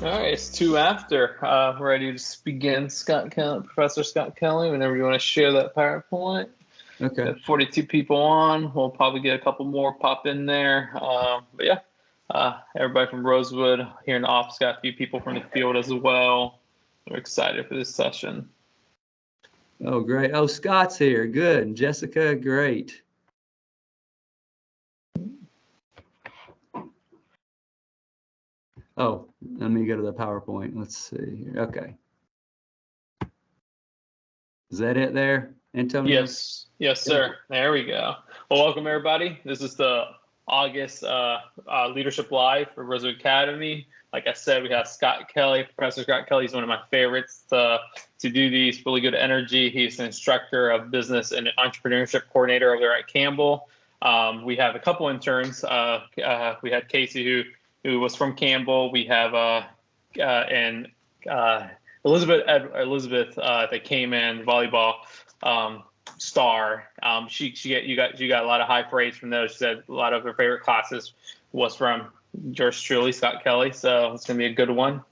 All right, it's 2 after. We're ready to begin. Professor Scott Kelly, whenever you want to share that PowerPoint. Okay. Got 42 people on. We'll probably get a couple more pop in there. But yeah, everybody from Rosewood here in the office, got a few people from the field as well. We're excited for this session. Oh, great. Oh, Scott's here. Good. Jessica, great. Oh, let me go to the PowerPoint. Let's see here. Okay. Is that it there, Antonio? Yes, sir. There we go. Well, welcome everybody. This is the August Leadership Live for Rosewood Academy. Like I said, we have Scott Kelly. Professor Scott Kelly is one of my favorites to do these. Really good energy. He's an instructor of business and entrepreneurship coordinator over there at Campbell. We have a couple interns. We had Casey who was from Campbell. We have Elizabeth that came in, volleyball star. You got a lot of high praise from those. She said a lot of her favorite classes was from yours truly, Scott Kelly. So it's gonna be a good one.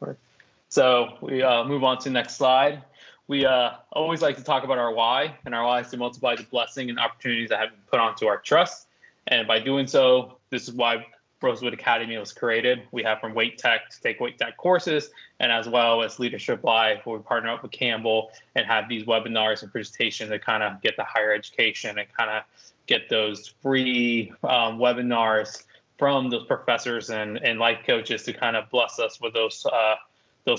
So we move on to the next slide. We always like to talk about our why, and our why is to multiply the blessing and opportunities that have been put onto our trust. And by doing so, this is why Rosewood Academy was created. We have from Weight Tech to take Weight Tech courses, and as well as Leadership Live, where we partner up with Campbell and have these webinars and presentations to kind of get the higher education and kind of get those free webinars from those professors and life coaches to kind of bless us with those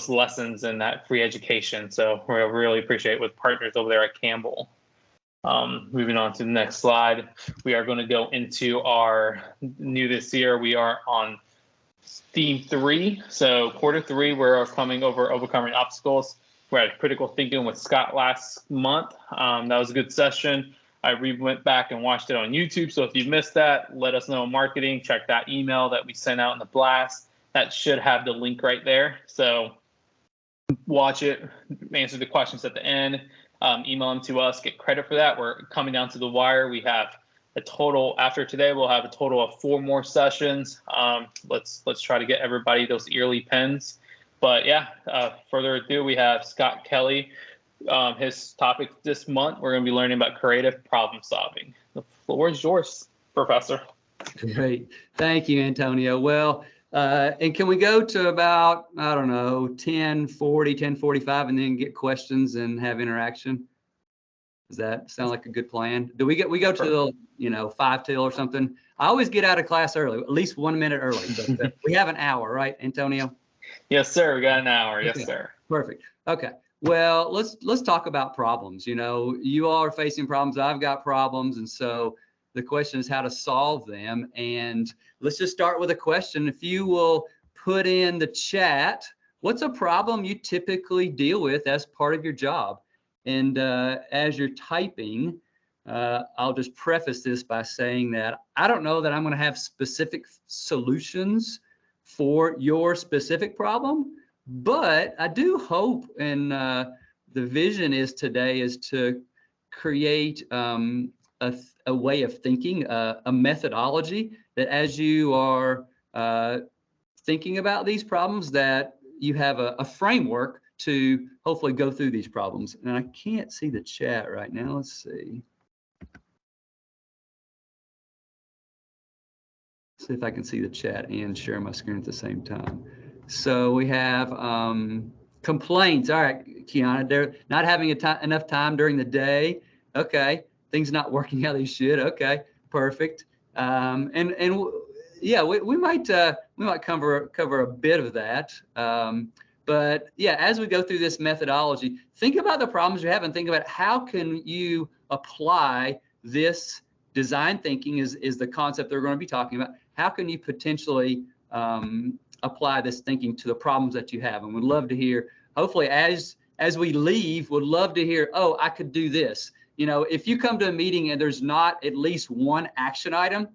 lessons and that free education. So we really appreciate with partners over there at Campbell. Moving on to the next slide, we are going to go into our new this year. We are on theme 3. So quarter 3, we're overcoming obstacles. We're at critical thinking with Scott last month. That was a good session. I went back and watched it on YouTube. So if you missed that, let us know in marketing. Check that email that we sent out in the blast. That should have the link right there. So watch it, answer the questions at the end. Email them to us, get credit for that. We're coming down to the wire. We have a total, after today, we'll have a total of 4 more sessions. Let's try to get everybody those yearly pens. But yeah, further ado, we have Scott Kelly. His topic this month, we're going to be learning about creative problem solving. The floor is yours, Professor. Great. Thank you, Antonio. Well, and can we go to about, I don't know, 10:40, 10:45, and then get questions and have interaction? Does that sound like a good plan? Do we go to the 5 till or something? I always get out of class early, at least 1 minute early. But we have an hour, right, Antonio? Yes, sir. We got an hour. Yes, okay. Sir. Perfect. Okay. Well, let's talk about problems. You all are facing problems. I've got problems, and so the question is how to solve them. And let's just start with a question. If you will put in the chat, what's a problem you typically deal with as part of your job? And as you're typing, I'll just preface this by saying that I don't know that I'm going to have specific solutions for your specific problem, but I do hope, and the vision is today is to create a way of thinking, a methodology that as you are thinking about these problems, that you have a framework to hopefully go through these problems. And I can't see the chat right now. Let's see. See if I can see the chat and share my screen at the same time. So we have complaints. All right, Kiana, they're not having enough time during the day. Okay, things not working how they should. Okay, perfect. And yeah, we might cover a bit of that. But yeah, as we go through this methodology, think about the problems you have and think about how can you apply this design thinking is the concept they're going to be talking about. How can you potentially apply this thinking to the problems that you have? And we'd love to hear, hopefully as we leave, would love to hear, oh, I could do this. If you come to a meeting and there's not at least one action item,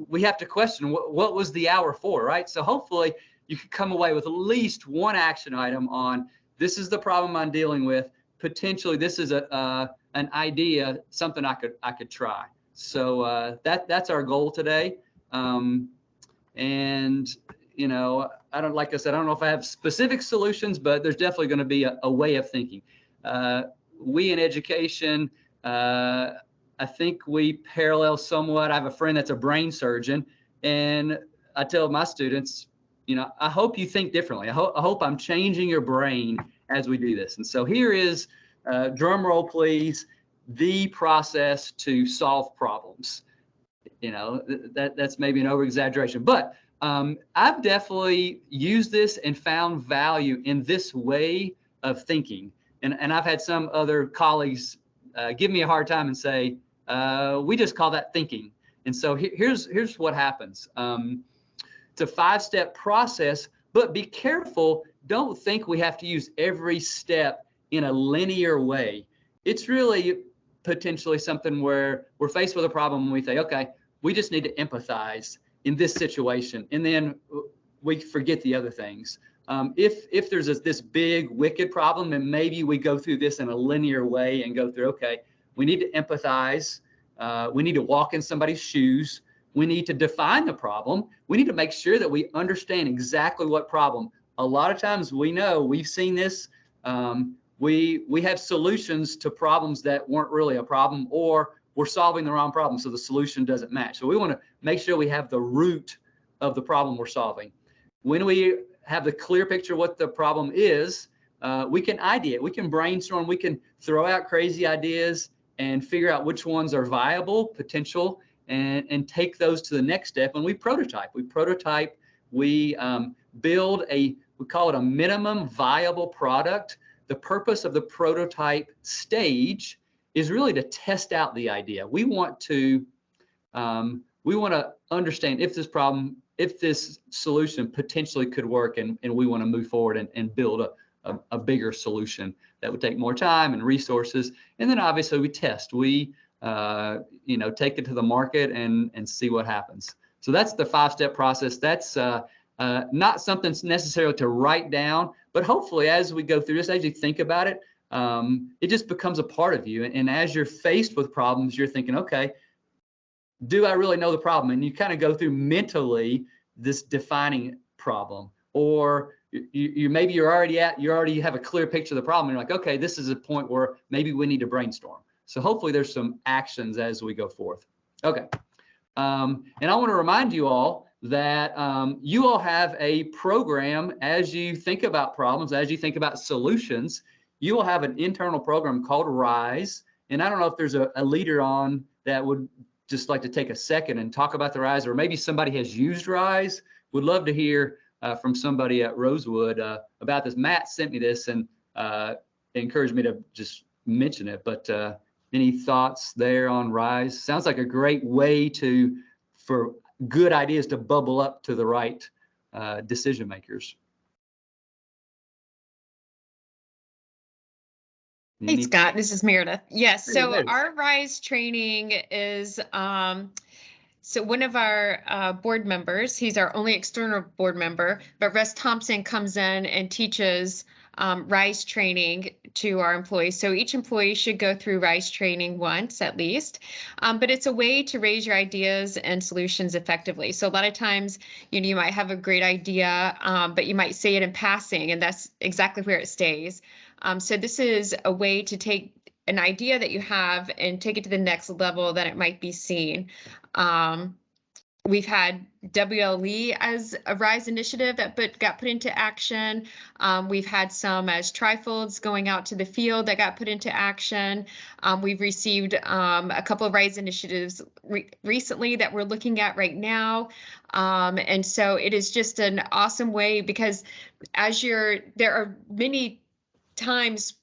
we have to question what was the hour for, right? So hopefully you could come away with at least one action item on this is the problem I'm dealing with. Potentially this is an idea, something I could try. So that's our goal today. And I don't, like I said, I don't know if I have specific solutions, but there's definitely going to be a way of thinking. We in education, I think we parallel somewhat. I have a friend that's a brain surgeon, and I tell my students, you know, I hope you think differently. I hope I'm changing your brain as we do this. And so here is, drum roll please, the process to solve problems. You know, that's maybe an over exaggeration, but I've definitely used this and found value in this way of thinking. And I've had some other colleagues give me a hard time and say, we just call that thinking. And so here's what happens. It's a 5-step process, but be careful. Don't think we have to use every step in a linear way. It's really potentially something where we're faced with a problem and we think, okay, we just need to empathize in this situation, and then we forget the other things. If there's this big wicked problem, then maybe we go through this in a linear way and go through, okay, we need to empathize. We need to walk in somebody's shoes. We need to define the problem. We need to make sure that we understand exactly what problem. A lot of times we know, we've seen this, we have solutions to problems that weren't really a problem, or we're solving the wrong problem, so the solution doesn't match. So we want to make sure we have the root of the problem we're solving. When we have the clear picture of what the problem is, we can ideate, we can brainstorm, we can throw out crazy ideas and figure out which ones are viable, potential, and take those to the next step. And we prototype. We build we call it a minimum viable product. The purpose of the prototype stage is really to test out the idea. We want to understand if this solution potentially could work, and we want to move forward and build a bigger solution that would take more time and resources. And then obviously we test. We take it to the market and see what happens. So that's the 5-step process. That's not something necessarily to write down, but hopefully as we go through this, as you think about it, it just becomes a part of you. And as you're faced with problems, you're thinking, okay, do I really know the problem? And you kind of go through mentally this defining problem, or you already have a clear picture of the problem. And you're like, okay, this is a point where maybe we need to brainstorm. So hopefully there's some actions as we go forth. Okay. And I want to remind you all that you all have a program as you think about problems, as you think about solutions. You will have an internal program called RISE. And I don't know if there's a leader on that would just like to take a second and talk about the RISE, or maybe somebody has used RISE. Would love to hear from somebody at Rosewood about this. Matt sent me this and encouraged me to just mention it. But any thoughts there on RISE? Sounds like a great way for good ideas to bubble up to the right decision makers. Hey, Scott, this is Meredith. Yes, so our RISE training is, so one of our board members, he's our only external board member, but Russ Thompson comes in and teaches RISE training to our employees. So each employee should go through RISE training once at least, but it's a way to raise your ideas and solutions effectively. So a lot of times, you might have a great idea, but you might say it in passing, and that's exactly where it stays. So this is a way to take an idea that you have and take it to the next level that it might be seen. We've had WLE as a RISE initiative that got put into action. We've had some as trifolds going out to the field that got put into action. We've received a couple of RISE initiatives recently that we're looking at right now. And so it is just an awesome way, because there are many times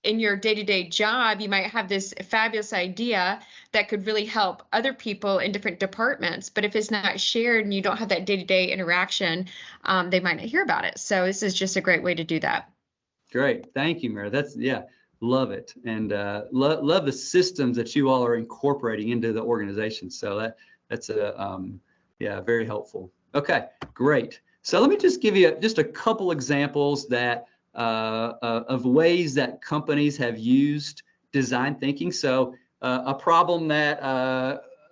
in your day-to-day job, you might have this fabulous idea that could really help other people in different departments. But if it's not shared and you don't have that day-to-day interaction, they might not hear about it. So this is just a great way to do that. Great. Thank you, Mary. Love it. And love the systems that you all are incorporating into the organization. So that's very helpful. Okay, great. So let me just give you just a couple examples of ways that companies have used design thinking. So a problem that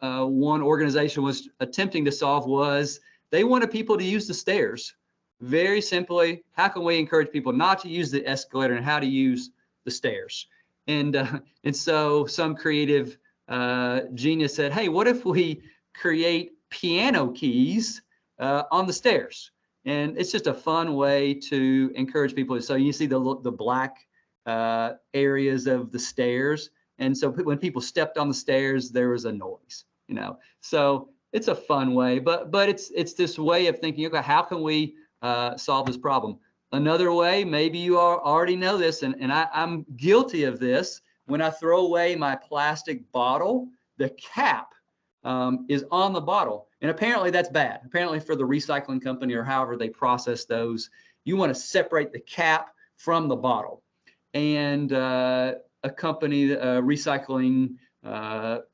one organization was attempting to solve was they wanted people to use the stairs. very simply, how can we encourage people not to use the escalator and how to use the stairs? And so some creative genius said, hey, what if we create piano keys on the stairs? And it's just a fun way to encourage people. So you see the black areas of the stairs. And so when people stepped on the stairs, there was a noise, you know. So it's a fun way, but it's this way of thinking, okay, how can we solve this problem? Another way, maybe you already know this, and I'm guilty of this. When I throw away my plastic bottle, the cap is on the bottle. And apparently that's bad. Apparently for the recycling company or however they process those, you want to separate the cap from the bottle. And a company, recycling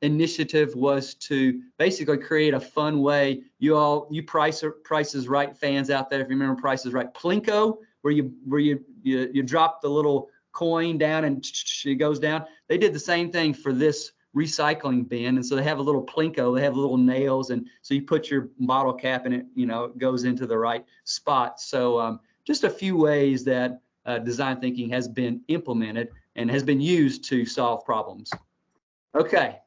initiative was to basically create a fun way. You Price is Right fans out there, if you remember Price is Right, Plinko, where you drop the little coin down and it goes down. They did the same thing for this recycling bin, and so they have a little Plinko. They have little nails, and so you put your bottle cap and it goes into the right spot. So just a few ways that design thinking has been implemented and has been used to solve problems. Okay,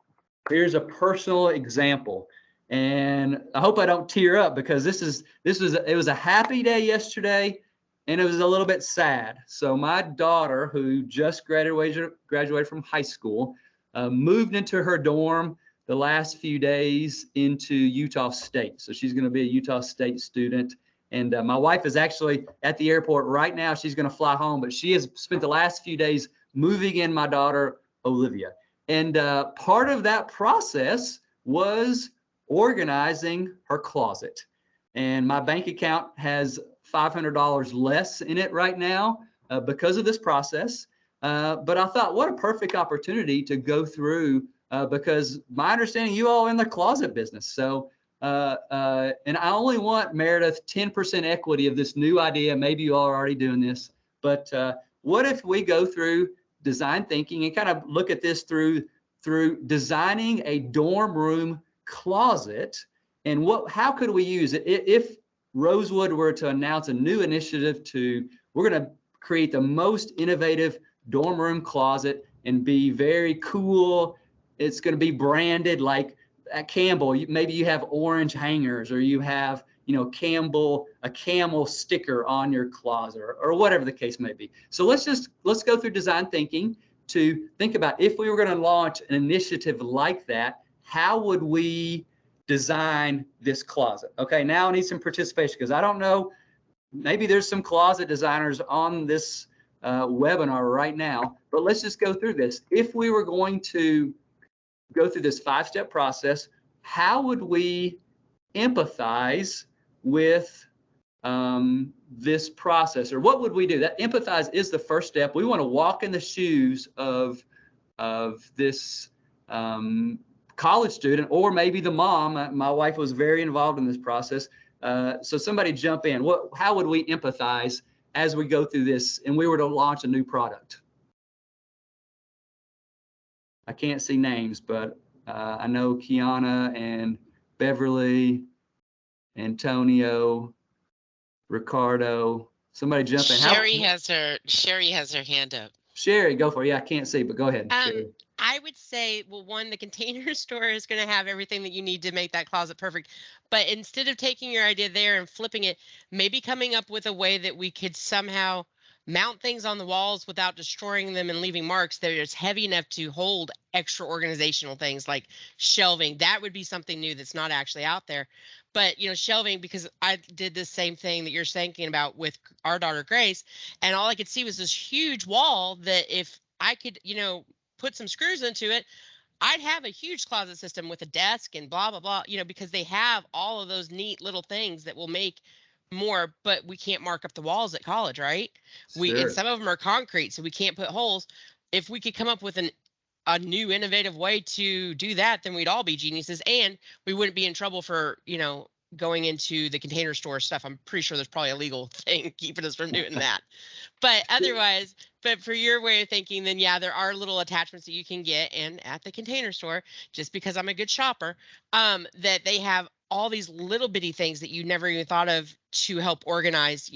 here's a personal example, and I hope I don't tear up because it was a happy day yesterday, and it was a little bit sad. So my daughter, who just graduated from high school, moved into her dorm the last few days into Utah State. So she's going to be a Utah State student. And my wife is actually at the airport right now. She's going to fly home, but she has spent the last few days moving in my daughter, Olivia. And part of that process was organizing her closet. And my bank account has $500 less in it right now because of this process. But I thought, what a perfect opportunity to go through because my understanding, you all are in the closet business. So, and I only want, Meredith, 10% equity of this new idea. Maybe you all are already doing this, but what if we go through design thinking and kind of look at this through designing a dorm room closet, and how could we use it if Rosewood were to announce a new initiative we're going to create the most innovative dorm room closet and be very cool. It's going to be branded like at Campbell. Maybe you have orange hangers, or you have, Campbell, a camel sticker on your closet, or whatever the case may be. So let's go through design thinking to think about, if we were going to launch an initiative like that, how would we design this closet? Okay, now I need some participation because I don't know, maybe there's some closet designers on this webinar right now, but let's just go through this. If we were going to go through this 5-step process, how would we empathize with this process, or what would we do? That empathize is the first step. We want to walk in the shoes of this college student, or maybe the mom. My wife was very involved in this process. So somebody jump in. How would we empathize as we go through this and we were to launch a new product? I can't see names, but I know Kiana and Beverly, Antonio, Ricardo. Somebody jump in. Sherry has her hand up. Sherry, go for it. Yeah, I can't see, but go ahead. I would say, well, one, the Container Store is going to have everything that you need to make that closet perfect. But instead of taking your idea there and flipping it, maybe coming up with a way that we could somehow mount things on the walls without destroying them and leaving marks that is heavy enough to hold extra organizational things like shelving. That would be something new that's not actually out there. But, shelving, because I did the same thing that you're thinking about with our daughter, Grace, and all I could see was this huge wall that if I could, put some screws into it, I'd have a huge closet system with a desk and blah, blah, blah, because they have all of those neat little things that will make more, but we can't mark up the walls at college, right? Sure. And some of them are concrete, so we can't put holes. If we could come up with a new innovative way to do that, then we'd all be geniuses, and we wouldn't be in trouble for, going into the Container Store stuff. I'm pretty sure there's probably a legal thing keeping us from doing that. But otherwise, but for your way of thinking, then yeah, there are little attachments that you can get and at the Container Store, just because I'm a good shopper, that they have all these little bitty things that you never even thought of to help organize,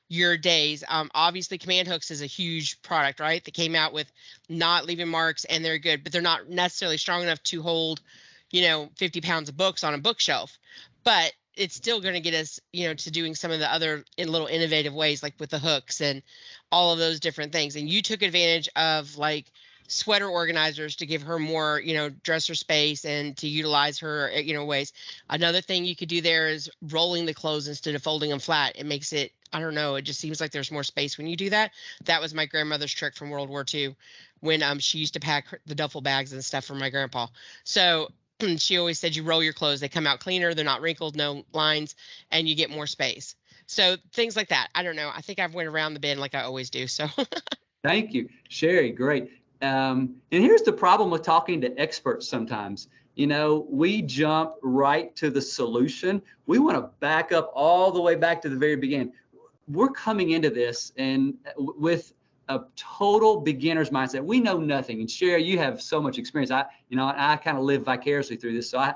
your days. Obviously command hooks is a huge product, right? That came out with not leaving marks, and they're good, but they're not necessarily strong enough to hold, 50 pounds of books on a bookshelf, but it's still going to get us, to doing some of the other little innovative ways, like with the hooks and all of those different things. And you took advantage of like sweater organizers to give her more, dresser space and to utilize her, ways. Another thing you could do there is rolling the clothes instead of folding them flat. It makes it, I don't know, it just seems like there's more space when you do that. That was my grandmother's trick from World War II when she used to pack the duffel bags and stuff for my grandpa. So she always said, you roll your clothes, they come out cleaner, they're not wrinkled, no lines, and you get more space. So things like that. I don't know. I think I've went around the bend like I always do. So thank you, Sherry. Great. And here's the problem with talking to experts sometimes. We jump right to the solution. We want to back up all the way back to the very beginning. We're coming into this and with a total beginner's mindset. We know nothing. And Sherry, you have so much experience. I kind of live vicariously through this. So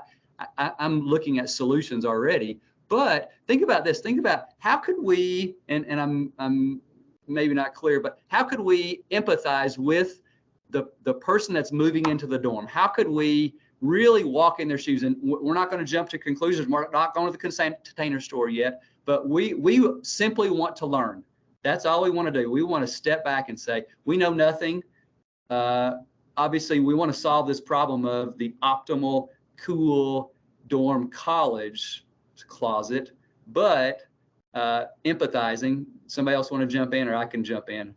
I'm looking at solutions already. But think about this. Think about how could we, and I'm maybe not clear, but how could we empathize with the person that's moving into the dorm? How could we really walk in their shoes? And we're not going to jump to conclusions. We're not going to the container store yet, but we simply want to learn. That's all we want to do. We want to step back and say, we know nothing. Obviously, we want to solve this problem of the optimal, cool dorm college closet, but empathizing. Somebody else want to jump in, or I can jump in?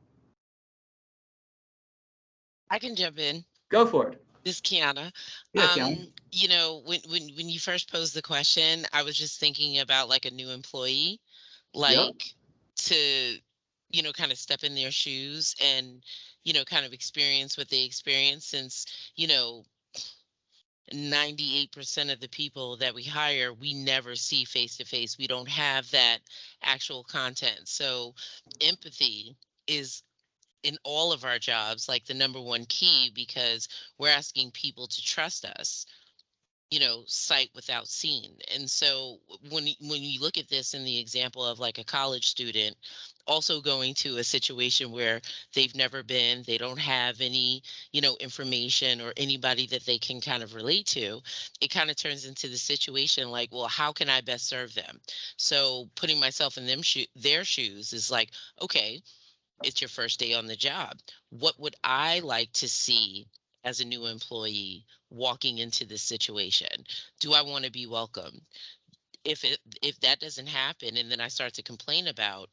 I can jump in. Go for it. This is Kiana. Yeah, Kiana. When you first posed the question, I was just thinking about like a new employee, like to, kind of step in their shoes and, kind of experience what they experience, since, 98% of the people that we hire, we never see face to face. We don't have that actual content. So empathy is in all of our jobs, like the number one key, because we're asking people to trust us, sight without seeing. And so when you look at this in the example of like a college student also going to a situation where they've never been, they don't have any, information or anybody that they can kind of relate to, it kind of turns into the situation like, well, how can I best serve them? So putting myself in their shoes is like, okay, it's your first day on the job. What would I like to see as a new employee walking into this situation? Do I want to be welcomed? If that doesn't happen and then I start to complain about,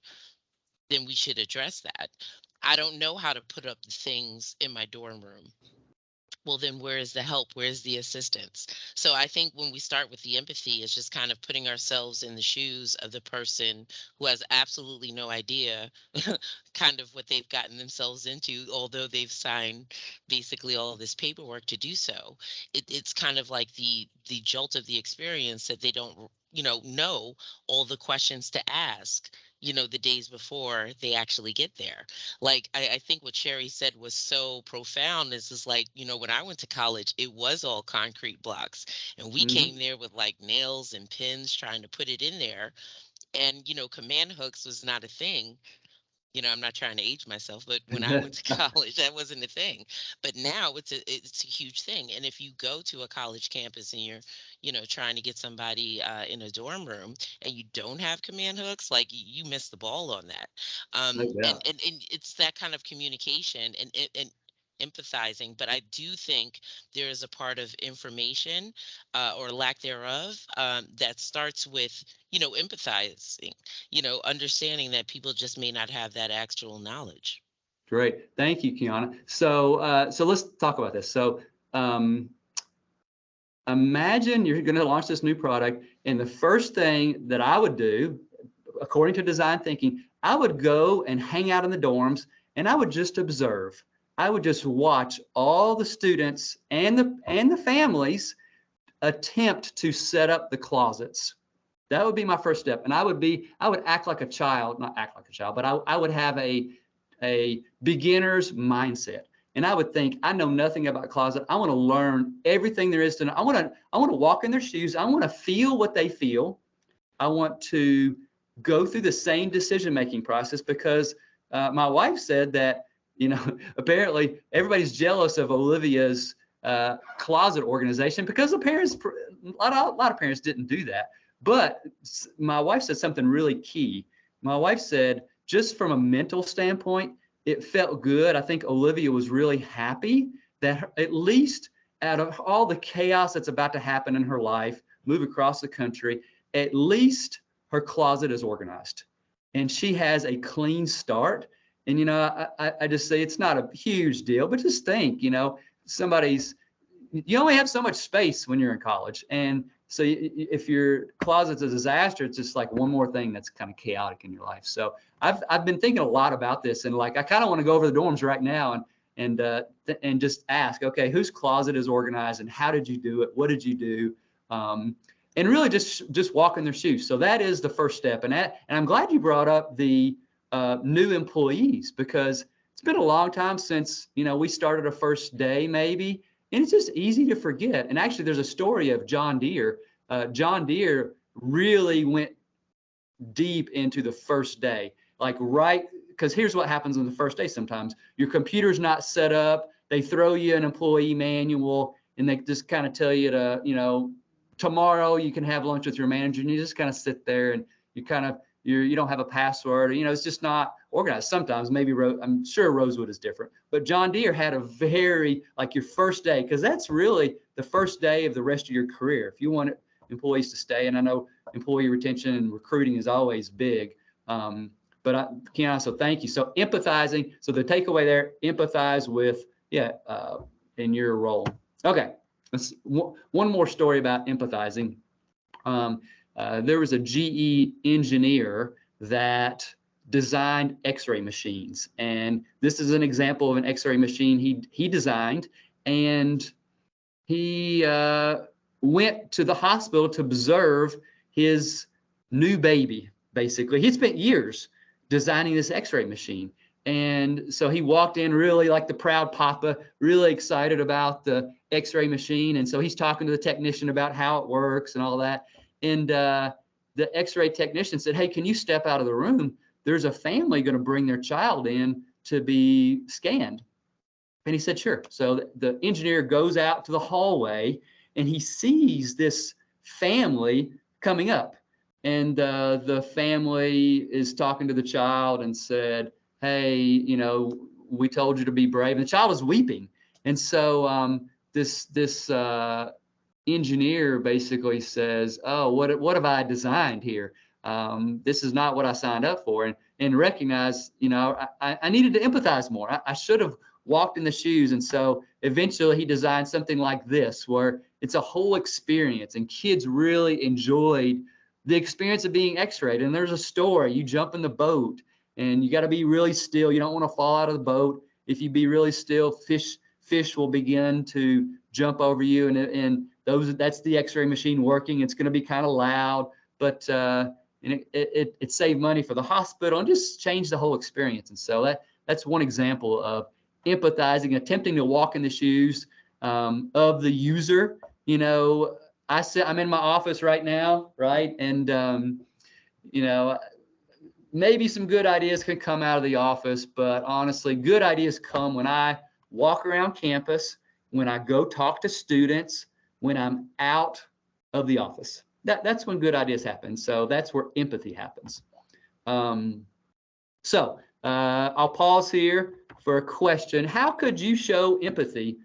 then we should address that. I don't know how to put up the things in my dorm room. Well, then where is the help? Where's the assistance? So I think when we start with the empathy, it's just kind of putting ourselves in the shoes of the person who has absolutely no idea kind of what they've gotten themselves into, although they've signed basically all of this paperwork to do so. It's kind of like the jolt of the experience that they don't, know all the questions to ask, the days before they actually get there. Like, I think what Sherry said was so profound is like, when I went to college, it was all concrete blocks. And we came there with like nails and pins trying to put it in there. And, command hooks was not a thing. I'm not trying to age myself, but when I went to college, that wasn't a thing. But now it's a huge thing. And if you go to a college campus and you're, trying to get somebody in a dorm room and you don't have command hooks, like you missed the ball on that. And it's that kind of communication and empathizing. But I do think there is a part of information or lack thereof that starts with, empathizing, understanding that people just may not have that actual knowledge. Great. Thank you, Kiana. So let's talk about this. So imagine you're going to launch this new product, and the first thing that I would do, according to design thinking, I would go and hang out in the dorms, and I would just observe. I would just watch all the students and the families attempt to set up the closets. That would be my first step. And I would act like a child, not act like a child, but I would have a beginner's mindset. And I would think, I know nothing about closet. I want to learn everything there is to know. I want to walk in their shoes. I want to feel what they feel. I want to go through the same decision-making process, because my wife said that, apparently everybody's jealous of Olivia's closet organization, because the parents, a lot of parents didn't do that. But my wife said something really key. My wife said, just from a mental standpoint, it felt good. I think Olivia was really happy that at least out of all the chaos that's about to happen in her life, move across the country, at least her closet is organized and she has a clean start. And, I just say it's not a huge deal, but just think, you only have so much space when you're in college. And so if your closet's a disaster, it's just like one more thing that's kind of chaotic in your life. So I've been thinking a lot about this, and like I kind of want to go over the dorms right now and just ask, okay, whose closet is organized and how did you do it? What did you do? And really just walk in their shoes. So that is the first step. And I'm glad you brought up the new employees, because it's been a long time since we started a first day maybe. And it's just easy to forget. And actually, there's a story of John Deere. John Deere really went deep into the first day, because here's what happens on the first day sometimes. Your computer's not set up. They throw you an employee manual, and they just kind of tell you to, tomorrow you can have lunch with your manager, and you just kind of sit there and you don't have a password. It's just not organized. Sometimes maybe I'm sure Rosewood is different, but John Deere had a very, your first day, because that's really the first day of the rest of your career. If you want employees to stay, and I know employee retention and recruiting is always big, but Keon, so thank you. So empathizing. So the takeaway there, empathize with, in your role. Okay. One more story about empathizing. There was a GE engineer that designed X-ray machines, and this is an example of an X-ray machine he designed, and he went to the hospital to observe his new baby. Basically, he'd spent years designing this X-ray machine, and so he walked in really like the proud papa, really excited about the X-ray machine, and so he's talking to the technician about how it works and all that. And the X-ray technician said, "Hey, can you step out of the room? There's a family going to bring their child in to be scanned." And he said, "Sure." So the engineer goes out to the hallway, and he sees this family coming up. And the family is talking to the child and said, "Hey, we told you to be brave." And the child is weeping. And so this engineer basically says, "Oh, what have I designed here? This is not what I signed up for." And recognize, I needed to empathize more. I should have walked in the shoes. And so eventually he designed something like this, where it's a whole experience, and kids really enjoyed the experience of being X-rayed. And there's a story. You jump in the boat, and you got to be really still. You don't want to fall out of the boat. If you be really still, fish will begin to jump over you, and that's the X-ray machine working. It's going to be kind of loud, but it saved money for the hospital and just changed the whole experience. And so that's one example of empathizing, attempting to walk in the shoes of the user. I'm in my office right now, right? And maybe some good ideas can come out of the office, but honestly, good ideas come when I walk around campus, when I go talk to students, when I'm out of the office. That's when good ideas happen. So that's where empathy happens. So I'll pause here for a question. How could you show empathy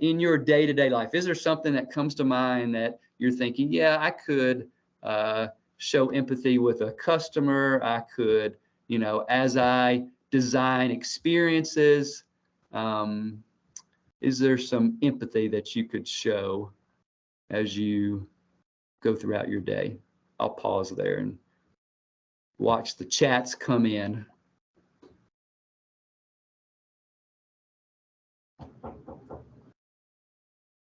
in your day-to-day life? Is there something that comes to mind that you're thinking, yeah, I could show empathy with a customer? I could, as I design experiences, is there some empathy that you could show as you go throughout your day? I'll pause there and watch the chats come in.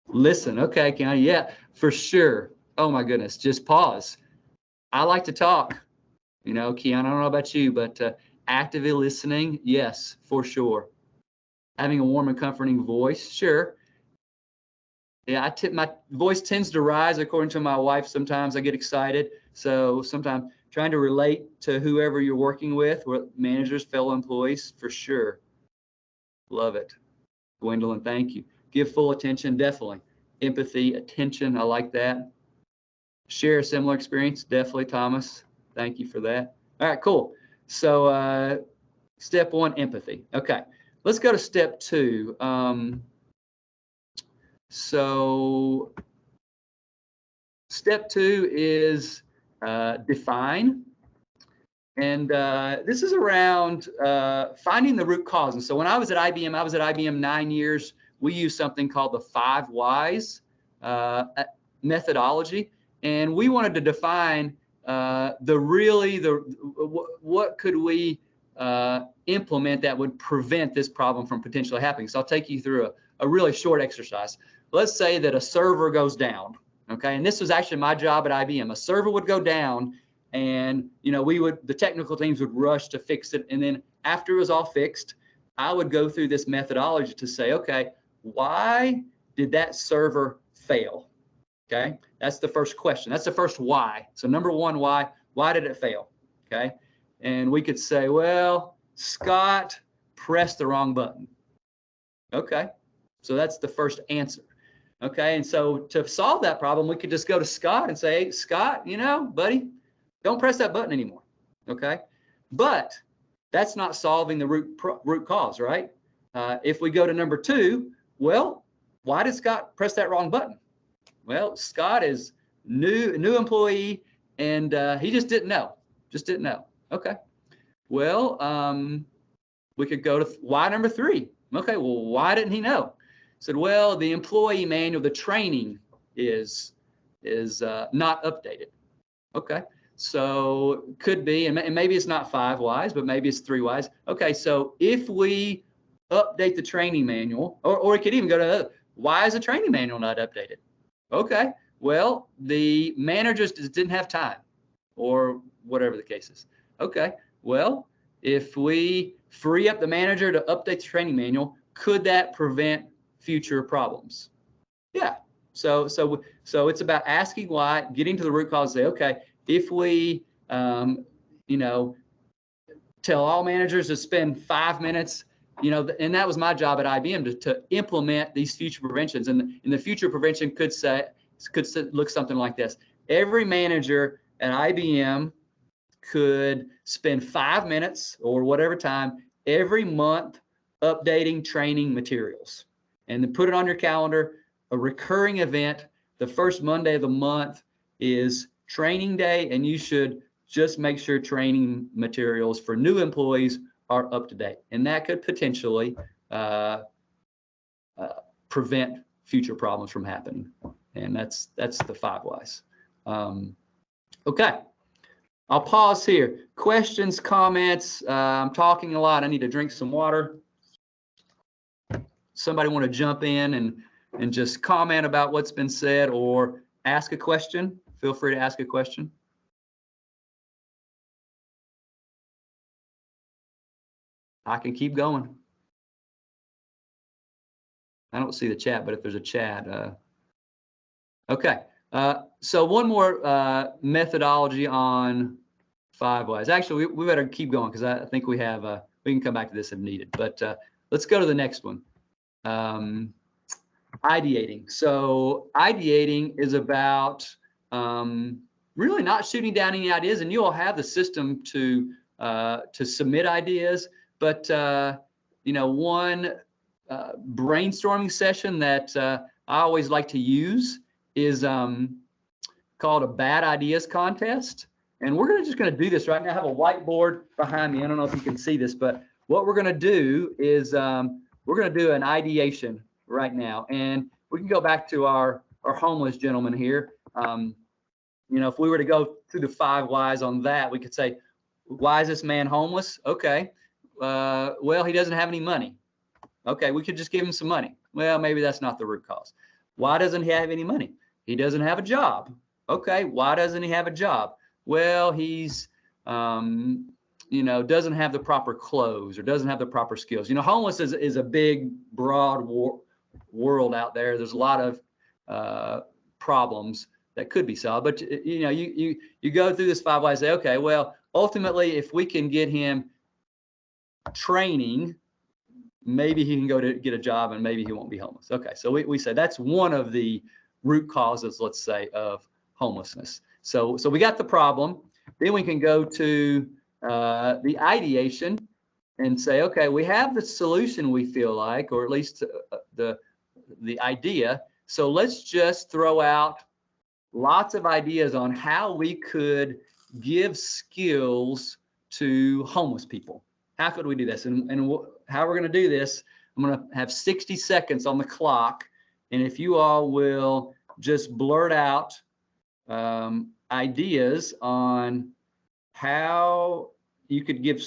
Listen, okay, Keanu, yeah, for sure. Oh my goodness, just pause. I like to talk, Keanu, I don't know about you, but actively listening, yes, for sure. Having a warm and comforting voice, sure. Yeah, my voice tends to rise according to my wife. Sometimes I get excited. So sometimes trying to relate to whoever you're working with, managers, fellow employees, for sure. Love it. Gwendolyn, thank you. Give full attention, definitely. Empathy, attention, I like that. Share a similar experience, definitely, Thomas. Thank you for that. All right, cool. So step 1, empathy. Okay, let's go to step 2. So step 2 is define. And this is around finding the root cause. And so when I was at IBM 9 years. We use something called the 5 whys methodology. And we wanted to define what could we implement that would prevent this problem from potentially happening. So I'll take you through a really short exercise. Let's say that a server goes down, okay? And this was actually my job at IBM. A server would go down, and the technical teams would rush to fix it. And then after it was all fixed, I would go through this methodology to say, okay, why did that server fail? Okay, that's the first question. That's the first why. So number 1, why did it fail? Okay, and we could say, well, Scott pressed the wrong button. Okay, so that's the first answer. Okay, and so to solve that problem, we could just go to Scott and say, hey, Scott, buddy, don't press that button anymore. Okay, but that's not solving the root cause, right? If we go to number 2, well, why did Scott press that wrong button? Well, Scott is new employee, and he just didn't know. Okay. Well, we could go to why number 3. Okay. Well, why didn't he know? Said, well, the employee manual, the training is not updated. Okay. So could be, and maybe it's not 5 whys, but maybe it's 3 whys. Okay. So if we update the training manual, or it could even go to why is the training manual not updated? Okay, well, the managers just didn't have time, or whatever the case is. Okay, well, if we free up the manager to update the training manual, could that prevent future problems? Yeah. So it's about asking why, getting to the root cause. Say, okay, if we tell all managers to spend 5 minutes. And that was my job at IBM to implement these future preventions. And the future prevention could look something like this. Every manager at IBM could spend 5 minutes or whatever time every month updating training materials, and then put it on your calendar, a recurring event. The first Monday of the month is training day, and you should just make sure training materials for new employees are up to date, and that could potentially prevent future problems from happening. And that's the 5 whys. Okay, I'll pause here. Questions, comments? I'm talking a lot. I need to drink some water. Somebody want to jump in and just comment about what's been said or ask a question? Feel free to ask a question. I can keep going. I don't see the chat, but if there's a chat, okay. So one more methodology on 5 whys. Actually, we better keep going because I think we can come back to this if needed. But let's go to the next one. Ideating. So ideating is about really not shooting down any ideas, and you all have the system to submit ideas. But one brainstorming session that I always like to use is called a bad ideas contest. And we're just going to do this right now. I have a whiteboard behind me. I don't know if you can see this, but what we're going to do is we're going to do an ideation right now. And we can go back to our homeless gentleman here. If we were to go through the 5 whys on that, we could say, why is this man homeless? Okay. Well, he doesn't have any money. Okay, we could just give him some money. Well, maybe that's not the root cause. Why doesn't he have any money? He doesn't have a job. Okay, why doesn't he have a job? Well, he's doesn't have the proper clothes or doesn't have the proper skills. Homeless is a big, broad world out there. There's a lot of problems that could be solved, but you go through this 5 whys, say, okay, well, ultimately, if we can get him training, maybe he can go to get a job and maybe he won't be homeless. Okay, so we say that's one of the root causes, let's say, of homelessness. So we got the problem. Then we can go to the ideation and say, okay, we have the solution, we feel like, or at least the idea. So let's just throw out lots of ideas on how we could give skills to homeless people. How could we do this? And how we're going to do this, I'm going to have 60 seconds on the clock. And if you all will just blurt out ideas on how you could give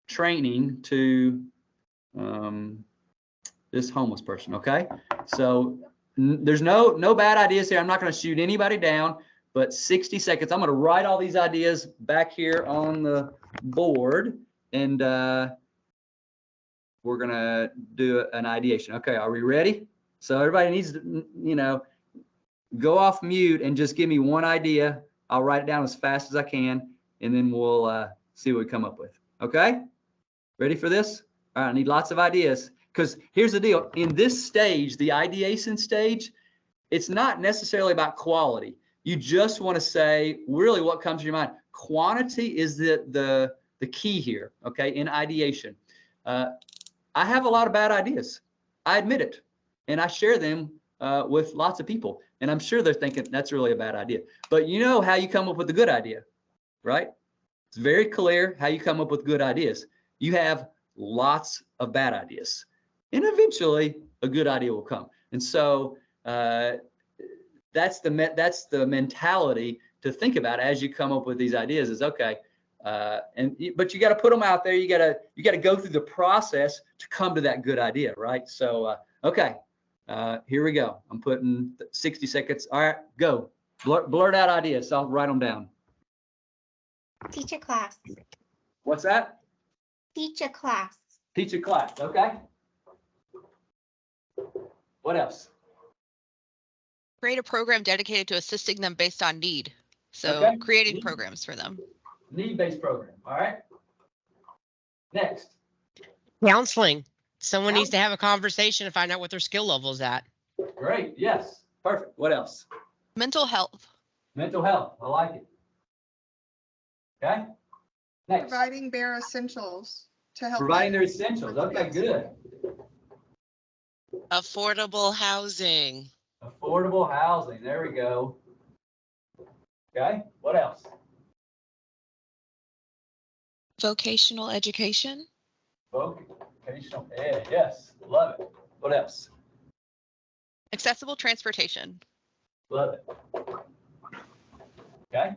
training to this homeless person, okay? So there's no bad ideas here. I'm not going to shoot anybody down, but 60 seconds. I'm going to write all these ideas back here on the board, and we're going to do an ideation. Okay, are we ready? So everybody needs to, go off mute and just give me one idea. I'll write it down as fast as I can, and then we'll see what we come up with. Okay? Ready for this? All right, I need lots of ideas. Because here's the deal. In this stage, the ideation stage, it's not necessarily about quality. You just want to say really what comes to your mind. Quantity is the key here, okay, in ideation. I have a lot of bad ideas. I admit it. And I share them with lots of people. And I'm sure they're thinking that's really a bad idea. But you know how you come up with a good idea, right? It's very clear how you come up with good ideas. You have lots of bad ideas. And eventually a good idea will come. And so that's the mentality to think about as you come up with these ideas is, okay, but you got to put them out there. You got to go through the process to come to that good idea, right? So, okay, here we go. I'm putting 60 seconds. All right, go. Blurt out ideas. I'll write them down. Teach a class. What's that? Teach a class. Teach a class. Okay. What else? Create a program dedicated to assisting them based on need. So Okay. creating programs for them. Need-based program. All right. Next. Counseling. Someone needs to have a conversation and find out what their skill level is at. Great. Yes. Perfect. What else? Mental health. Mental health. I like it. Okay. Next. Providing bare essentials to help. Providing their essentials. Okay, good. Affordable housing. Affordable housing. There we go. Okay. What else? Vocational education. Vocational ed. Yes. Love it. What else? Accessible transportation. Love it. Okay.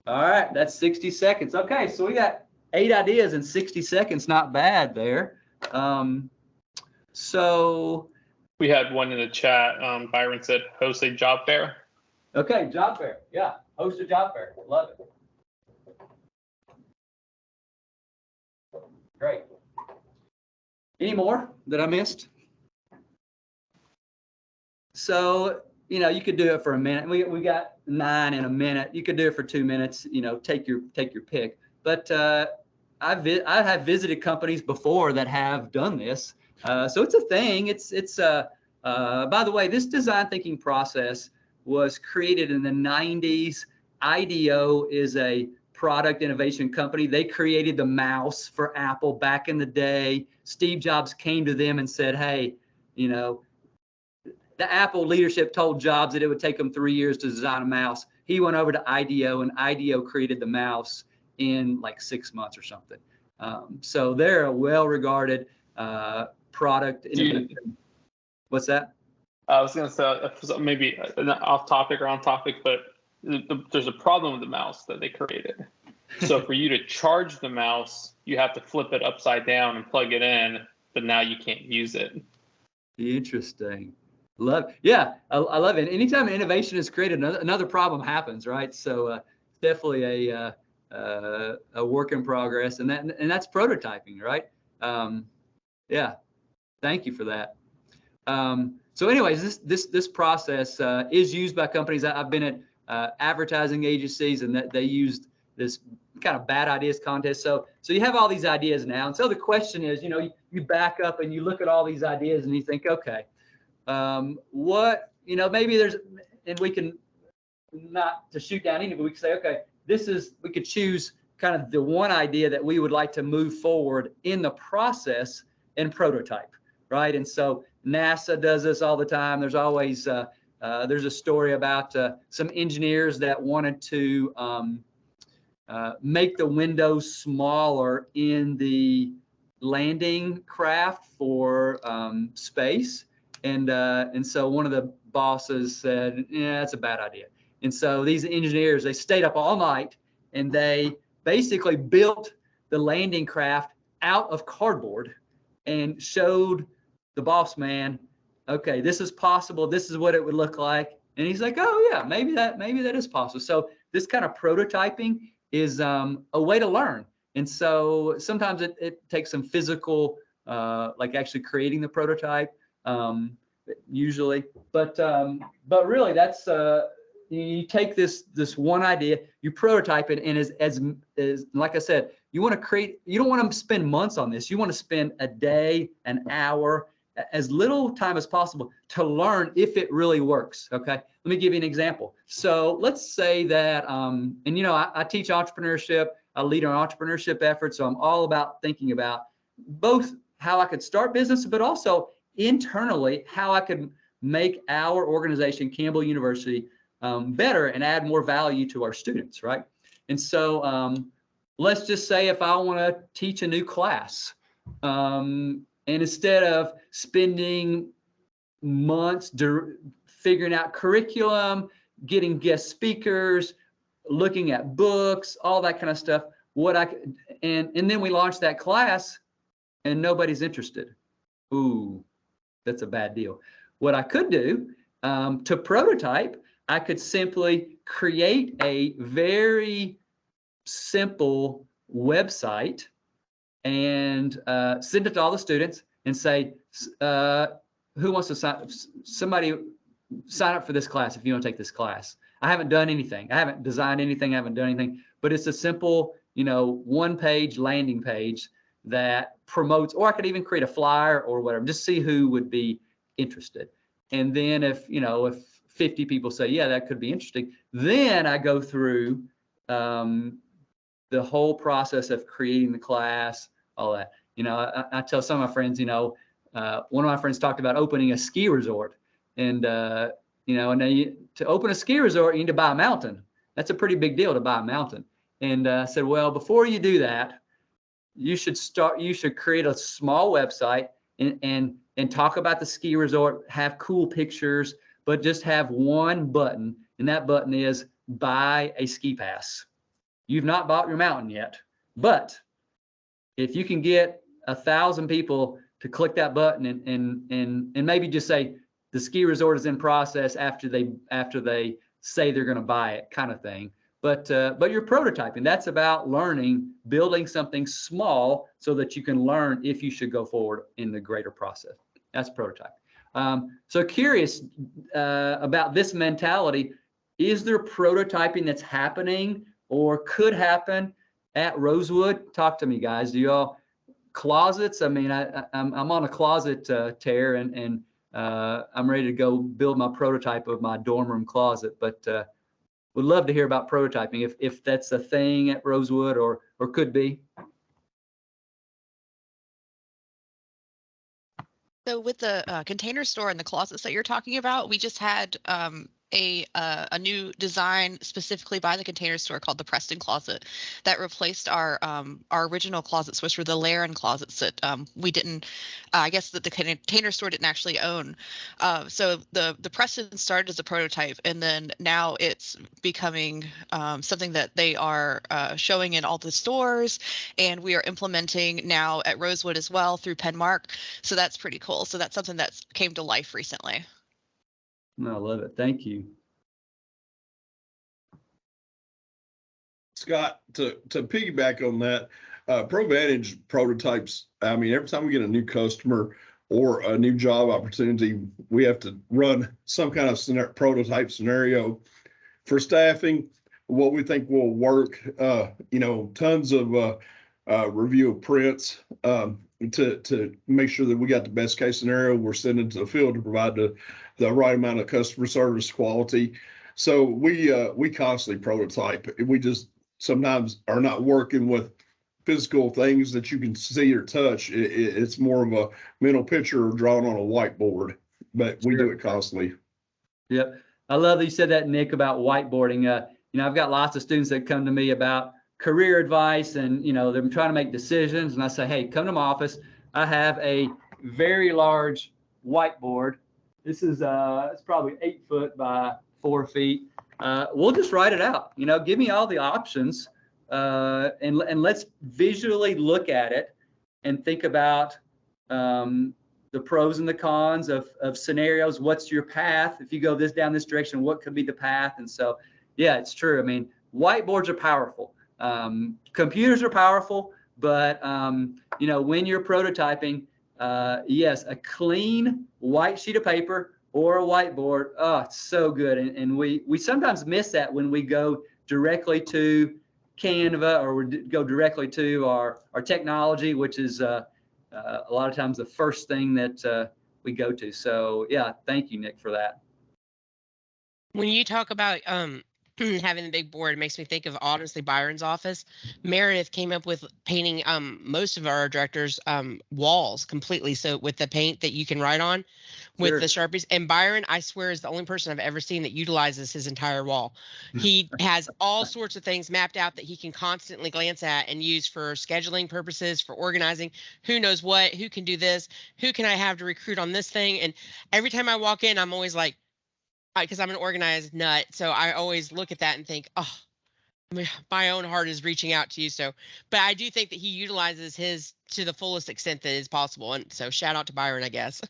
All right. That's 60 seconds. Okay. So we got 8 ideas in 60 seconds. Not bad there. So we had one in the chat. Byron said host a job fair. Okay, job fair. Yeah, host a job fair. Love it. Great. Any more that I missed? So, you could do it for a minute. We got 9 in a minute. You could do it for 2 minutes. Take your pick. But I have visited companies before that have done this. So it's a thing. It's by the way, this design thinking process was created in the 90s. Ideate is a product innovation company. They created the mouse for Apple back in the day. Steve Jobs came to them and said, hey, the Apple leadership told Jobs that it would take them 3 years to design a mouse. He went over to Ideate, and Ideate created the mouse in like 6 months or something. So they're a well-regarded product innovation. What's that? I was going to say maybe off topic or on topic, but there's a problem with the mouse that they created. So for you to charge the mouse, you have to flip it upside down and plug it in, but now you can't use it. Interesting. I love it. Anytime innovation is created, another problem happens, right? So definitely a a work in progress, and that's prototyping, right? Yeah, thank you for that. So anyways, this process is used by companies. I've been at advertising agencies, and that they used this kind of bad ideas contest. So you have all these ideas now, and so the question is, you back up and you look at all these ideas and you think, okay, what, maybe there's, and we can, not to shoot down any, but we can say, okay, we could choose kind of the one idea that we would like to move forward in the process and prototype, right? And so NASA does this all the time. There's always, there's a story about some engineers that wanted to make the windows smaller in the landing craft for space. And so one of the bosses said, yeah, that's a bad idea. And so these engineers, they stayed up all night and they basically built the landing craft out of cardboard and showed the boss man, okay, this is possible. This is what it would look like. And he's like, oh yeah, maybe that is possible. So this kind of prototyping is a way to learn. And so sometimes it takes some physical, like actually creating the prototype, usually. But really, that's you take this one idea, you prototype it, and as like I said, you want to create. You don't want to spend months on this. You want to spend a day, an hour, as little time as possible to learn if it really works. Okay, let me give you an example. So let's say that, and I teach entrepreneurship. I lead our entrepreneurship efforts. So I'm all about thinking about both how I could start business, but also internally how I could make our organization, Campbell University, better and add more value to our students, right? And so let's just say if I want to teach a new class, and instead of spending months figuring out curriculum, getting guest speakers, looking at books, all that kind of stuff, and then we launch that class and nobody's interested. Ooh, that's a bad deal. What I could do to prototype, I could simply create a very simple website and send it to all the students and say, who wants to somebody sign up for this class if you want to take this class. I haven't done anything. I haven't designed anything. I haven't done anything, but it's a simple, one-page landing page that promotes, or I could even create a flyer or whatever, just see who would be interested. And then if 50 people say, yeah, that could be interesting, then I go through the whole process of creating the class, all that. I tell some of my friends, one of my friends talked about opening a ski resort, and and then to open a ski resort, you need to buy a mountain. That's a pretty big deal to buy a mountain. And I said, well, before you do that, you should create a small website and talk about the ski resort, have cool pictures, but just have one button, and that button is buy a ski pass. You've not bought your mountain yet, but if you can get 1,000 people to click that button and maybe just say the ski resort is in process after they say they're going to buy it, kind of thing. But you're prototyping. That's about learning, building something small so that you can learn if you should go forward in the greater process. That's prototype. So curious about this mentality. Is there prototyping that's happening or could happen at Rosewood? Talk to me, guys. Do y'all closets? I mean, I'm on a closet tear, and I'm ready to go build my prototype of my dorm room closet. But would love to hear about prototyping if that's a thing at Rosewood or could be. So with the Container Store and the closets that you're talking about, we just had a new design specifically by the Container Store called the Preston Closet that replaced our original closets, which were the Laren closets that we didn't, I guess that the Container Store didn't actually own. So the Preston started as a prototype, and then now it's becoming something that they are showing in all the stores, and we are implementing now at Rosewood as well through Penmark. So that's pretty cool. So that's something that's came to life recently. I love it. Thank you. Scott, to piggyback on that, ProVantage prototypes, I mean, every time we get a new customer or a new job opportunity, we have to run some kind of prototype scenario for staffing, what we think will work, tons of review of prints to make sure that we got the best case scenario we're sending to the field to provide the right amount of customer service quality. So we constantly prototype. We just sometimes are not working with physical things that you can see or touch. It's more of a mental picture drawn on a whiteboard, but we do it constantly. Yep. I love that you said that, Nick, about whiteboarding. I've got lots of students that come to me about career advice, and they're trying to make decisions, and I say, hey, come to my office. I have a very large whiteboard. This is it's probably 8 foot by 4 feet. We'll just write it out. Give me all the options, and let's visually look at it and think about the pros and the cons of scenarios. What's your path? If you go down this direction, what could be the path? And so, yeah, it's true. I mean, whiteboards are powerful. Computers are powerful, but when you're prototyping, yes, a clean white sheet of paper or a whiteboard, it's so good. And we sometimes miss that when we go directly to Canva or we go directly to our technology, which is a lot of times the first thing that we go to. So yeah, thank you, Nick, for that. When you talk about having the big board, it makes me think of honestly Byron's office. Meredith came up with painting most of our directors' walls completely. So with the paint that you can write on with Sure. the Sharpies. And Byron, I swear, is the only person I've ever seen that utilizes his entire wall. He has all sorts of things mapped out that he can constantly glance at and use for scheduling purposes, for organizing, who knows what, who can do this, who can I have to recruit on this thing. And every time I walk in, I'm always like, because I'm an organized nut, so I always look at that and think, oh, my own heart is reaching out to you. So, but I do think that he utilizes his to the fullest extent that is possible. And so shout out to Byron, I guess.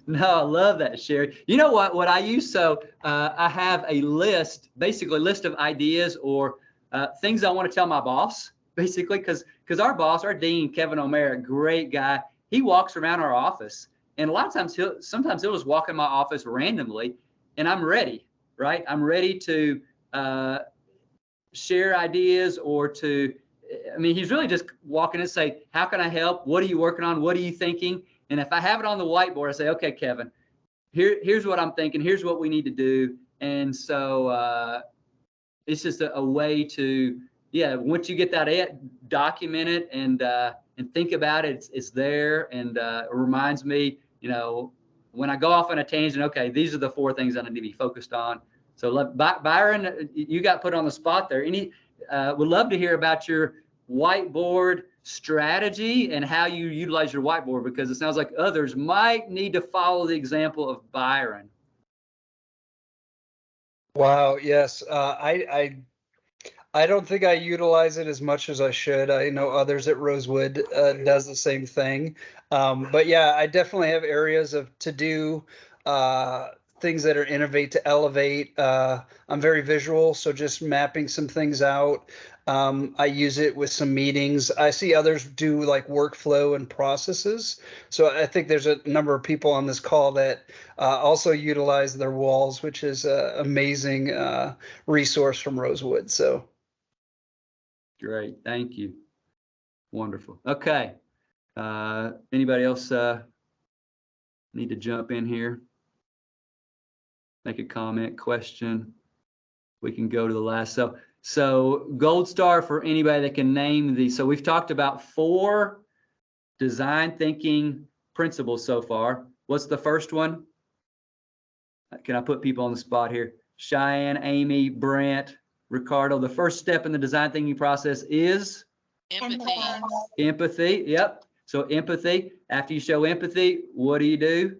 No, I love that, Sherry. You know what I use? So I have a list, basically a list of ideas or things I want to tell my boss, basically, because our boss, our dean, Kevin O'Mara, great guy. He walks around our office, and a lot of times sometimes he'll just walk in my office randomly, and I'm ready, right? I'm ready to share ideas or he's really just walking and say, how can I help? What are you working on? What are you thinking? And if I have it on the whiteboard, I say, okay, Kevin, here's what I'm thinking. Here's what we need to do. And so it's just a way to, once you get that, document it and think about it. It's there, and it reminds me, when I go off on a tangent, okay, these are the 4 things I need to be focused on. So Byron, you got put on the spot there. Would love to hear about your whiteboard strategy and how you utilize your whiteboard, because it sounds like others might need to follow the example of Byron. Wow. Yes. I don't think I utilize it as much as I should. I know others at Rosewood does the same thing. But yeah, I definitely have areas to do things that are innovate to elevate. I'm very visual, so just mapping some things out. I use it with some meetings. I see others do like workflow and processes. So I think there's a number of people on this call that also utilize their walls, which is an amazing resource from Rosewood. So. Great, thank you. Wonderful. Okay. Anybody else need to jump in here? Make a comment, question. We can go to the last. So gold star for anybody that can name these. So we've talked about 4 design thinking principles so far. What's the first one? Can I put people on the spot here? Cheyenne, Amy, Brent, Ricardo. The first step in the design thinking process is? Empathy. Empathy, yep. So empathy. After you show empathy, what do?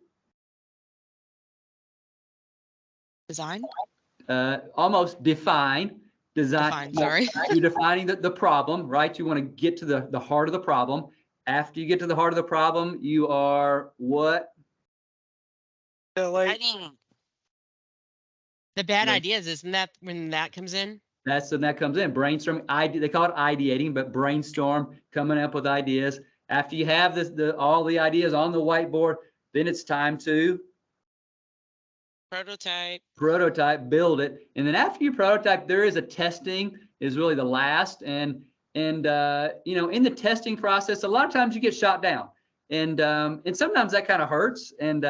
Design? Almost define. Design. Sorry. You're defining the problem, right? You want to get to the heart of the problem. After you get to the heart of the problem, you are what? The bad ideas, isn't that when that comes in? that comes in brainstorming. They call it ideating, but brainstorm, coming up with ideas. After you have all the ideas on the whiteboard, then it's time to prototype, build it. And then after you prototype, there is a testing is really the last. And in the testing process, a lot of times you get shot down, and sometimes that kind of hurts. And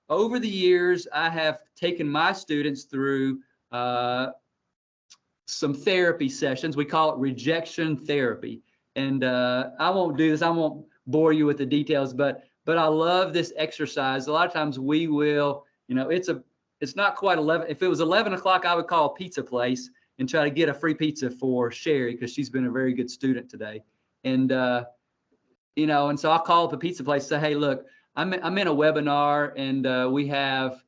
over the years, I have taken my students through some therapy sessions. We call it rejection therapy. And I won't do this. I won't bore you with the details, but I love this exercise. A lot of times we will, it's not quite 11. If it was 11 o'clock, I would call a pizza place and try to get a free pizza for Sherry, because she's been a very good student today. And, and so I'll call up a pizza place and say, hey, look, I'm in a webinar, and we have,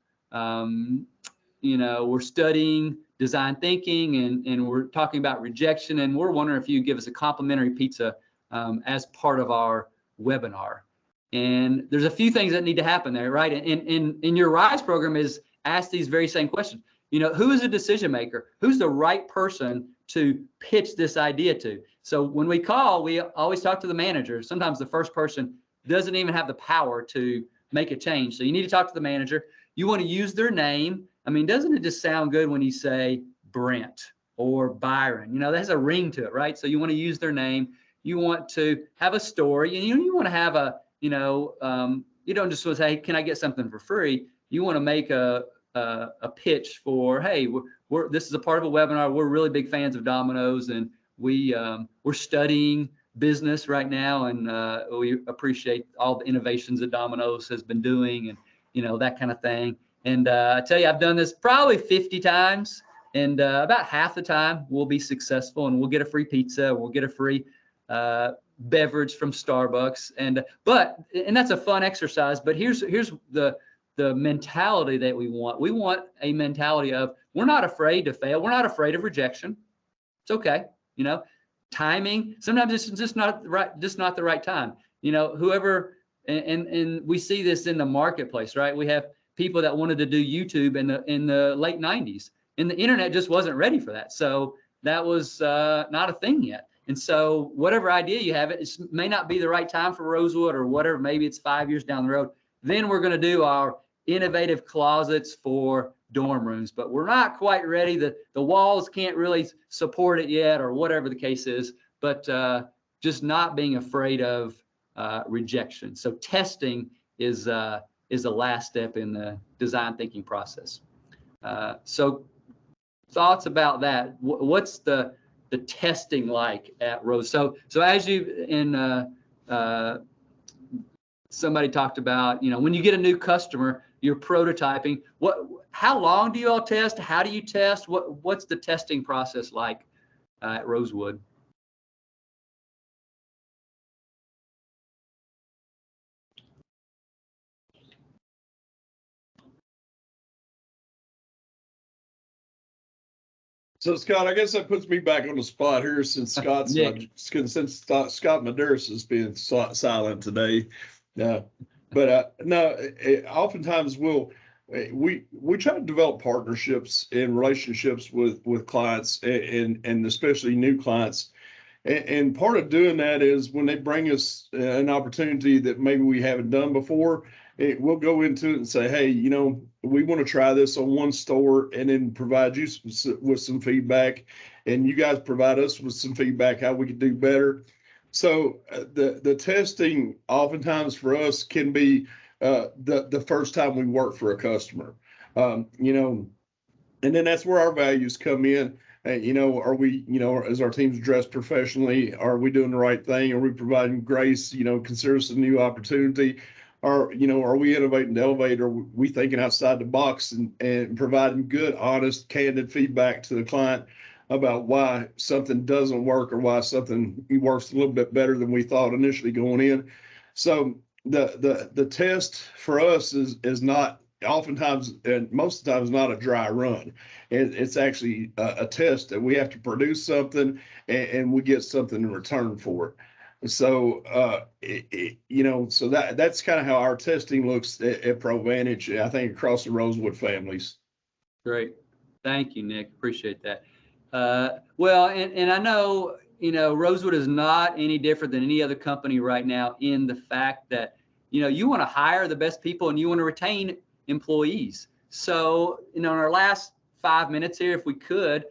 we're studying design thinking, and we're talking about rejection, and we're wondering if you give us a complimentary pizza as part of our webinar. And there's a few things that need to happen there, right? And in your RISE program is ask these very same questions. Who is a decision maker? Who's the right person to pitch this idea to? So when we call, we always talk to the manager. Sometimes the first person doesn't even have the power to make a change. So you need to talk to the manager. You want to use their name. I mean, doesn't it just sound good when you say Brent or Byron? That has a ring to it, right? So you want to use their name. You want to have a story, and you want to have a, you don't just want to say, hey, can I get something for free? You want to make a pitch for, hey, this is a part of a webinar. We're really big fans of Domino's, and we're studying business right now, and we appreciate all the innovations that Domino's has been doing, and that kind of thing. And I tell you, I've done this probably 50 times, and about half the time we'll be successful, and we'll get a free pizza, we'll get a free beverage from Starbucks, and that's a fun exercise. But here's the mentality that we want. We want a mentality of, we're not afraid to fail. We're not afraid of rejection. It's okay. Timing, sometimes it's just not the right time. Whoever, and we see this in the marketplace, right? We have people that wanted to do YouTube in the late 90s, and the internet just wasn't ready for that. So that was not a thing yet. And so whatever idea you have, it may not be the right time for Rosewood or whatever. Maybe it's 5 years down the road. Then we're going to do our innovative closets for dorm rooms, but we're not quite ready. The walls can't really support it yet, or whatever the case is. But just not being afraid of rejection. So testing is the last step in the design thinking process. So thoughts about that? What's the testing like at Rose? So as somebody talked about, when you get a new customer, you're prototyping. How long do you all test? How do you test? What's the testing process like at Rosewood? So Scott, I guess that puts me back on the spot here, since Scott Maduris has been silent today. Oftentimes we try to develop partnerships and relationships with clients, and especially new clients. And part of doing that is when they bring us an opportunity that maybe we haven't done before, we'll go into it and say, hey, we want to try this on one store, and then provide you with some feedback, and you guys provide us with some feedback how we could do better. So the testing oftentimes for us can be the first time we work for a customer, and then that's where our values come in. Are we, as our team's dressed professionally, are we doing the right thing? Are we providing grace? Consider us a new opportunity. Are we innovating to elevate? Are we thinking outside the box and providing good, honest, candid feedback to the client about why something doesn't work, or why something works a little bit better than we thought initially going in? So the test for us is not oftentimes, and most of the time, is not a dry run. It's actually a test that we have to produce something, and we get something in return for it. So, so that's kind of how our testing looks at ProVantage, I think, across the Rosewood families. Great. Thank you, Nick. Appreciate that. Well, and I know, Rosewood is not any different than any other company right now in the fact that, you want to hire the best people and you want to retain employees. So, in our last 5 minutes here, if we could,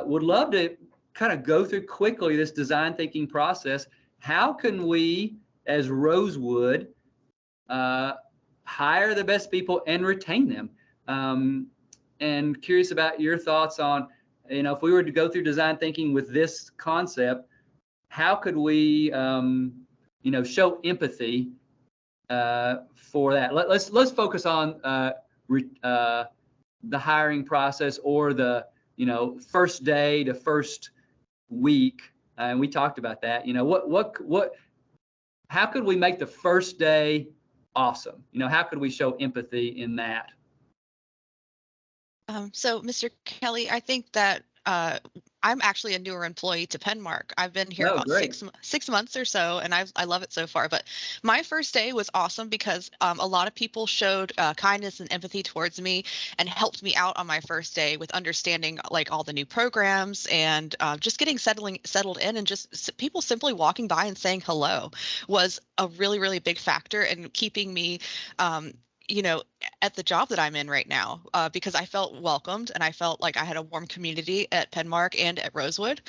would love to kind of go through quickly this design thinking process. How can we, as Rosewood, hire the best people and retain them? And curious about your thoughts on, if we were to go through design thinking with this concept, how could we, show empathy for that? Let's focus on the hiring process, or the first day to first week, and we talked about that. How could we make the first day awesome? How could we show empathy in that? So, Mr. Kelly, I think that I'm actually a newer employee to Penmark. I've been here about 6 months or so, and I love it so far. But my first day was awesome because a lot of people showed kindness and empathy towards me and helped me out on my first day with understanding like all the new programs and just getting settled in, and just people simply walking by and saying hello was a really, really big factor in keeping me at the job that I'm in right now, because I felt welcomed and I felt like I had a warm community at Penmark and at Rosewood.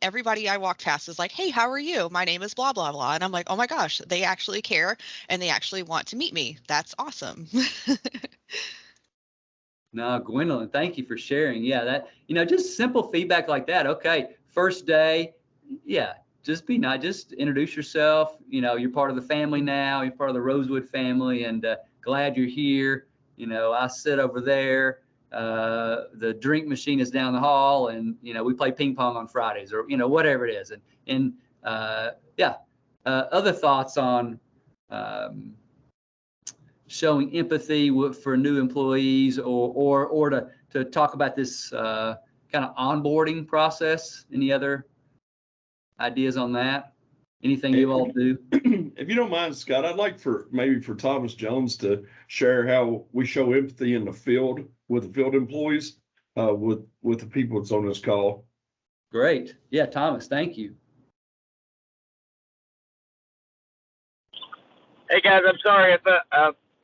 Everybody I walked past is like, hey, how are you? My name is blah, blah, blah. And I'm like, oh my gosh, they actually care and they actually want to meet me. That's awesome. No, Gwendolyn, thank you for sharing. Yeah, that, just simple feedback like that. Okay, first day, yeah, just be nice. Just introduce yourself. You're part of the family now. You're part of the Rosewood family, and glad you're here. I sit over there. The drink machine is down the hall, and we play ping pong on Fridays, or whatever it is. And other thoughts on showing empathy for new employees, or to talk about this kind of onboarding process. Any other ideas on that? Anything you all do? If you don't mind, Scott, I'd like for Thomas Jones to share how we show empathy in the field with the field employees, with the people that's on this call. Great. Yeah, Thomas, thank you. Hey guys, I'm sorry if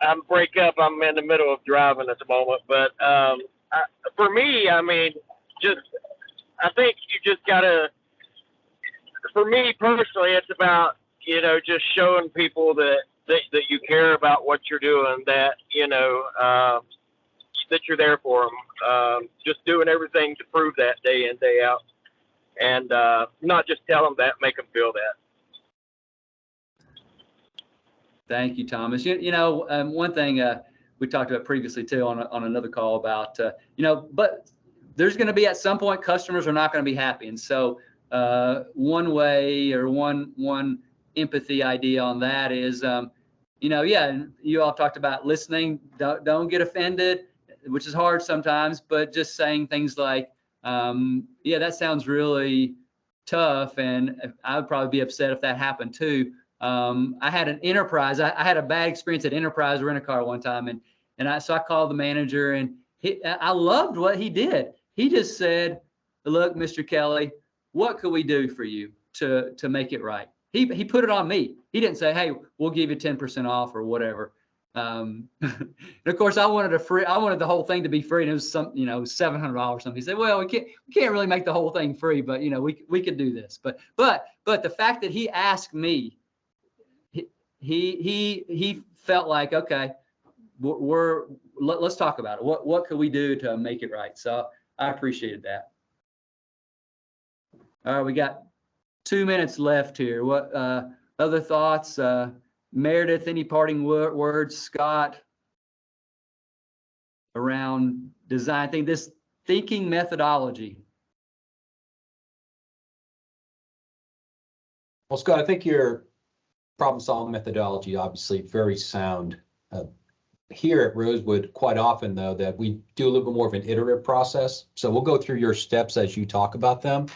I'm break up. I'm in the middle of driving at the moment, but for me, I think you just gotta. For me personally, it's about, just showing people that you care about what you're doing, that, that you're there for them. Just doing everything to prove that day in, day out. And not just tell them that, make them feel that. Thank you, Thomas. One thing we talked about previously too on another call about, but there's going to be, at some point, customers are not going to be happy. And so one way, or one empathy idea on that is, you all talked about listening. Don't get offended, which is hard sometimes, but just saying things like, that sounds really tough, and I would probably be upset if that happened too. I had an Enterprise. I had a bad experience at Enterprise Rent-A-Car one time, and so I called the manager, and I loved what he did. He just said, "Look, Mr. Kelly, what could we do for you to make it right?" He put it on me. He didn't say, "Hey, we'll give you 10% off," or whatever. And of course, I wanted the whole thing to be free, and it was some, $700 or something. He said, "Well, we can't really make the whole thing free, but we could do this." But the fact that he asked me, he felt like, okay, let's talk about it. What could we do to make it right? So I appreciated that. All right, we got 2 minutes left here. What other thoughts? Meredith, any parting words? Scott, around design this thinking methodology? Well, Scott, I think your problem-solving methodology obviously very sound. Here at Rosewood, quite often though, that we do a little bit more of an iterative process. So we'll go through your steps as you talk about them.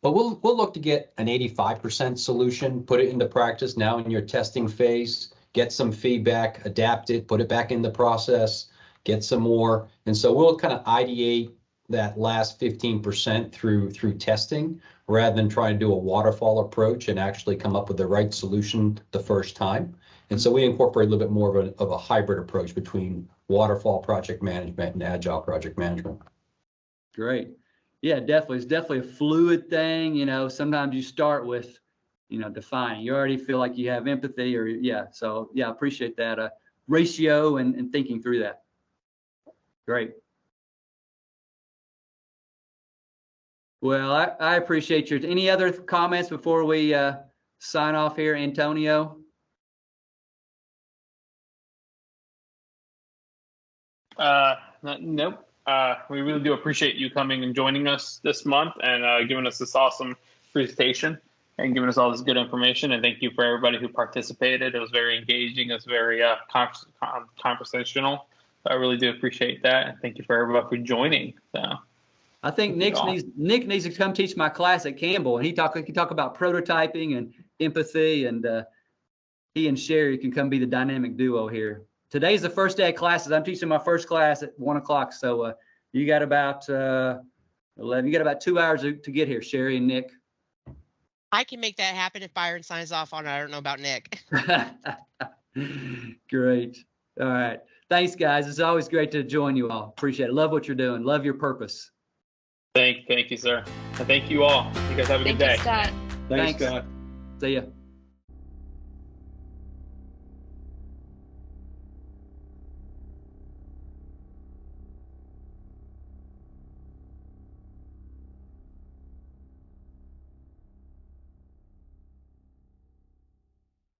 But we'll look to get an 85% solution, put it into practice now in your testing phase, get some feedback, adapt it, put it back in the process, get some more. And so we'll kind of ideate that last 15% through testing, rather than trying to do a waterfall approach and actually come up with the right solution the first time. And so we incorporate a little bit more of a hybrid approach between waterfall project management and agile project management. Great. Yeah, definitely. It's definitely a fluid thing. You know, sometimes you start with, you know, defining. You already feel like you have empathy, or yeah. So yeah, I appreciate that ratio and thinking through that. Great. Well, I appreciate your. Any other comments before we sign off here, Antonio? Nope. We really do appreciate you coming and joining us this month and giving us this awesome presentation and giving us all this good information. And thank you for everybody who participated. It was very engaging. It was very conversational. I really do appreciate that. And thank you for everybody for joining. So I think Nick needs to come teach my class at Campbell, and he can talk about prototyping and empathy, and he and Sherry can come be the dynamic duo here. Today's the first day of classes. I'm teaching my first class at 1 o'clock. So you got about 11. You got about 2 hours to get here, Sherry and Nick. I can make that happen if Byron signs off on it. I don't know about Nick. Great. All right. Thanks, guys. It's always great to join you all. Appreciate it. Love what you're doing. Love your purpose. Thank you, sir. And thank you all. You guys have a good day. Thanks, Scott. See ya.